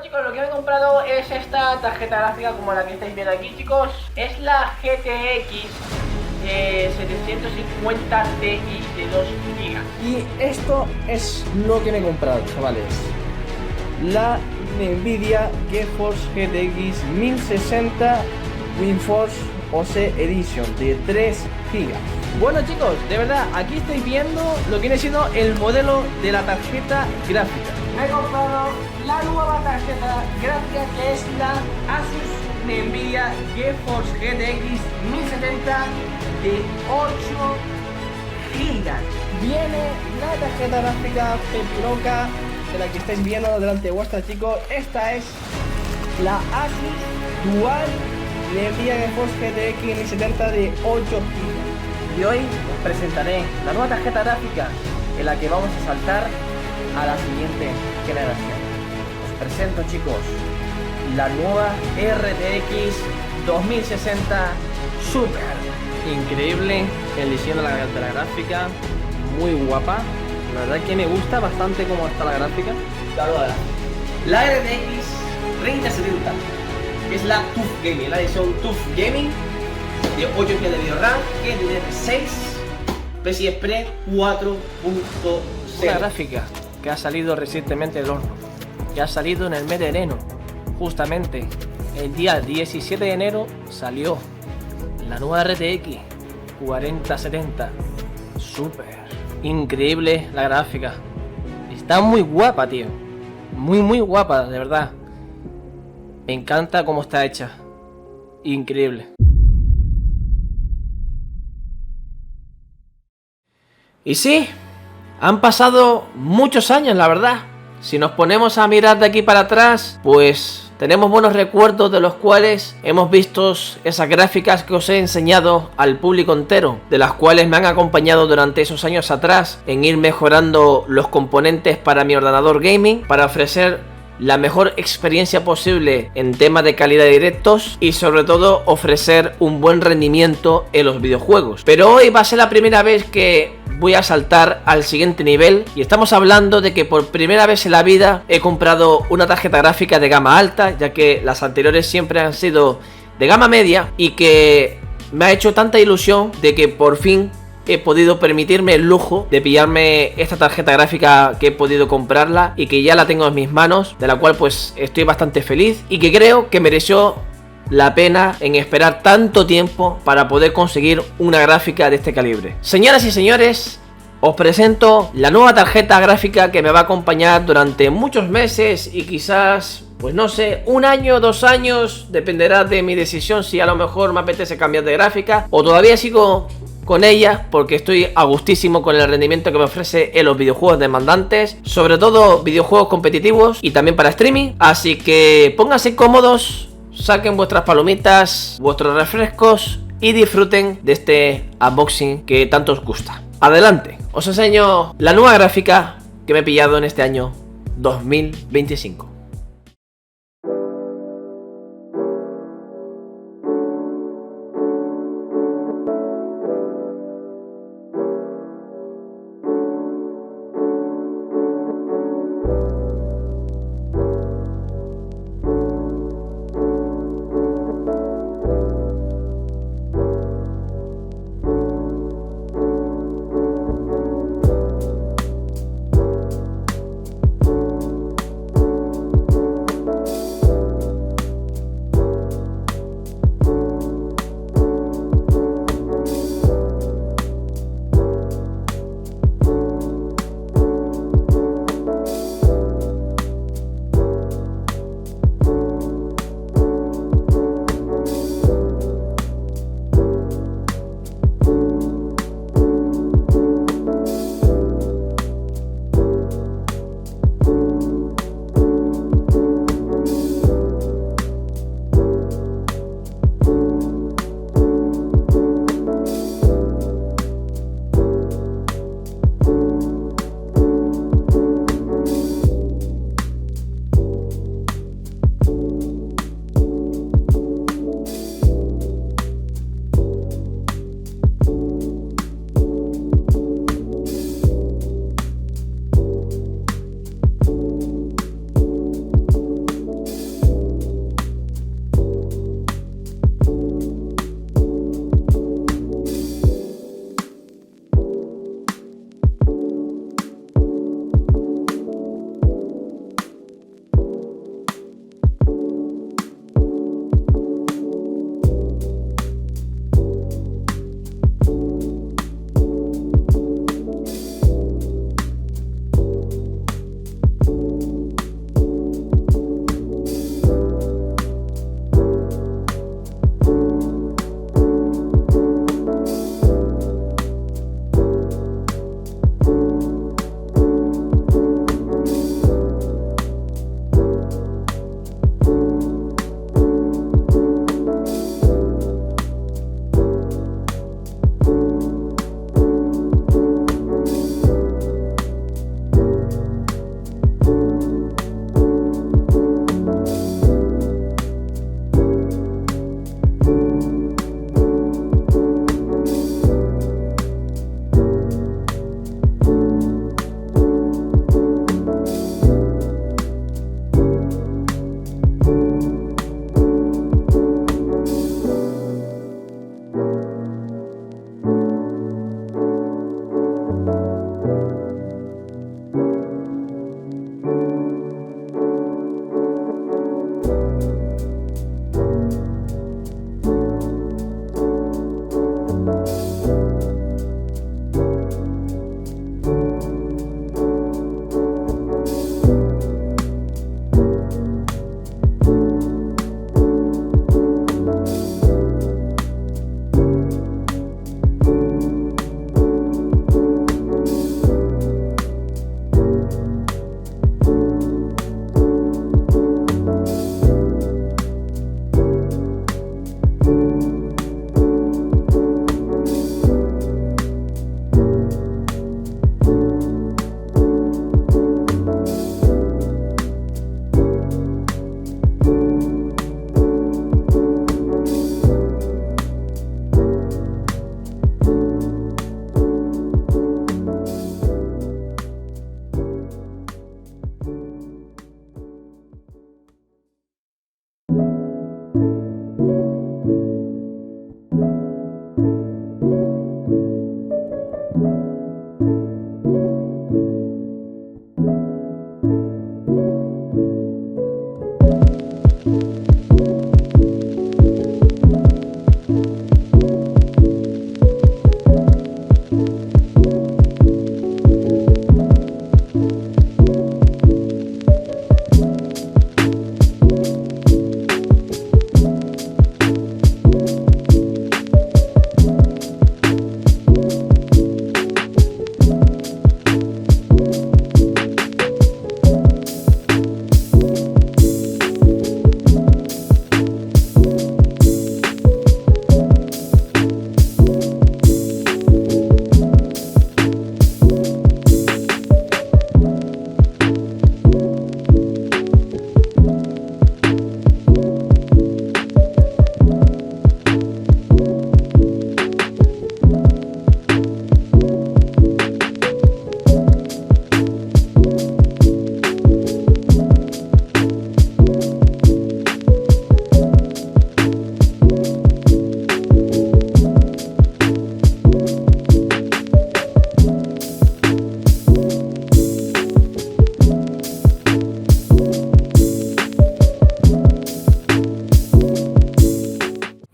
chicos, lo que me he comprado es esta tarjeta gráfica como la que estáis viendo aquí, chicos. Es la GTX 750 Ti de 2 GB. Y esto es lo que me he comprado, chavales. La Nvidia GeForce GTX 1060 WindForce OC Edition de 3 GB. Bueno chicos, de verdad, aquí estáis viendo lo que viene siendo el modelo de la tarjeta gráfica. Me he comprado la nueva tarjeta gráfica que es la Asus Nvidia GeForce GTX 1070 de 8 GB. Viene la tarjeta gráfica pepiroca de la que estáis viendo delante de vuestra, chicos. Esta es la Asus Dual Nvidia GeForce GTX 1070 de 8 GB. Y hoy os presentaré la nueva tarjeta gráfica en la que vamos a saltar a la siguiente generación. Os presento, chicos, la nueva RTX 2060 Super. Increíble el diseño de la gráfica, muy guapa. La verdad que me gusta bastante cómo está la gráfica. La RTX 3070 es la TUF Gaming, la edición TUF Gaming de 8 GB de video RAM, que tiene 6 PCI Express 4.0. Una gráfica que ha salido recientemente del horno, que ha salido en el mes de enero. Justamente el día 17 de enero salió la nueva RTX 4070 Super. Increíble la gráfica, está muy guapa, tío, muy guapa, de verdad. Me encanta cómo está hecha, increíble. Y sí, han pasado muchos años, la verdad. Si nos ponemos a mirar de aquí para atrás, pues tenemos buenos recuerdos de los cuales hemos visto esas gráficas que os he enseñado al público entero, de las cuales me han acompañado durante esos años atrás en ir mejorando los componentes para mi ordenador gaming, para ofrecer la mejor experiencia posible en temas de calidad de directos y sobre todo ofrecer un buen rendimiento en los videojuegos. Pero hoy va a ser la primera vez que voy a saltar al siguiente nivel y estamos hablando de que por primera vez en la vida he comprado una tarjeta gráfica de gama alta, ya que las anteriores siempre han sido de gama media, y que me ha hecho tanta ilusión de que por fin he podido permitirme el lujo de pillarme esta tarjeta gráfica, que he podido comprarla y que ya la tengo en mis manos, de la cual pues estoy bastante feliz y que creo que mereció la pena en esperar tanto tiempo para poder conseguir una gráfica de este calibre. Señoras y señores, os presento la nueva tarjeta gráfica que me va a acompañar durante muchos meses y quizás, pues no sé, 1 año, 2 años, dependerá de mi decisión si a lo mejor me apetece cambiar de gráfica o todavía sigo con ella, porque estoy a gustísimo con el rendimiento que me ofrece en los videojuegos demandantes, sobre todo videojuegos competitivos y también para streaming. Así que pónganse cómodos, saquen vuestras palomitas, vuestros refrescos y disfruten de este unboxing que tanto os gusta. Adelante, os enseño la nueva gráfica que me he pillado en este año 2025.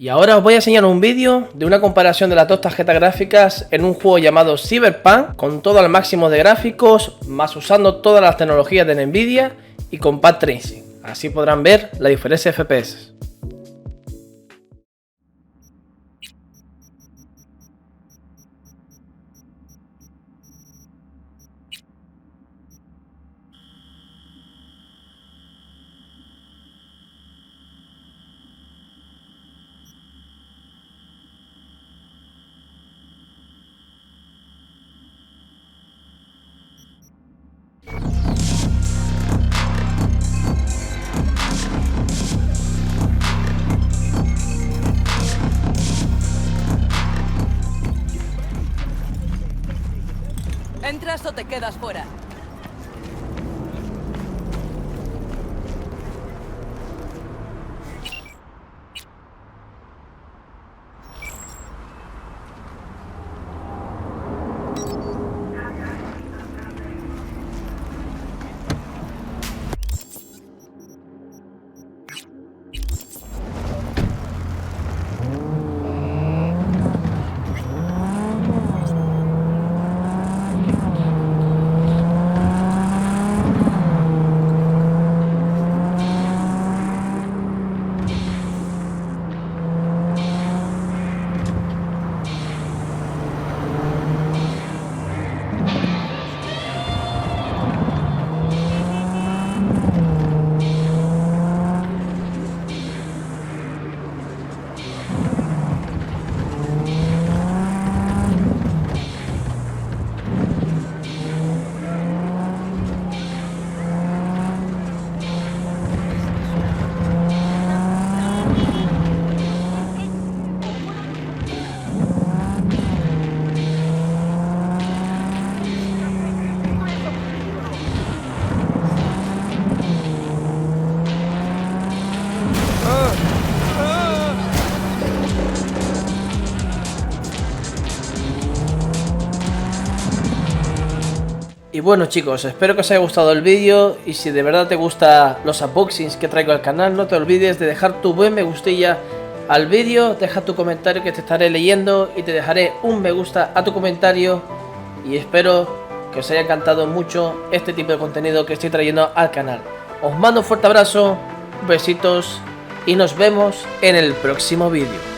Y ahora os voy a enseñar un vídeo de una comparación de las dos tarjetas gráficas en un juego llamado Cyberpunk, con todo al máximo de gráficos, más usando todas las tecnologías de Nvidia y con Path Tracing. Así podrán ver la diferencia de FPS. ¿Entras o te quedas fuera? Y bueno chicos, espero que os haya gustado el vídeo y si de verdad te gustan los unboxings que traigo al canal, no te olvides de dejar tu buen me gustilla al vídeo, deja tu comentario que te estaré leyendo y te dejaré un me gusta a tu comentario y espero que os haya encantado mucho este tipo de contenido que estoy trayendo al canal. Os mando un fuerte abrazo, besitos y nos vemos en el próximo vídeo.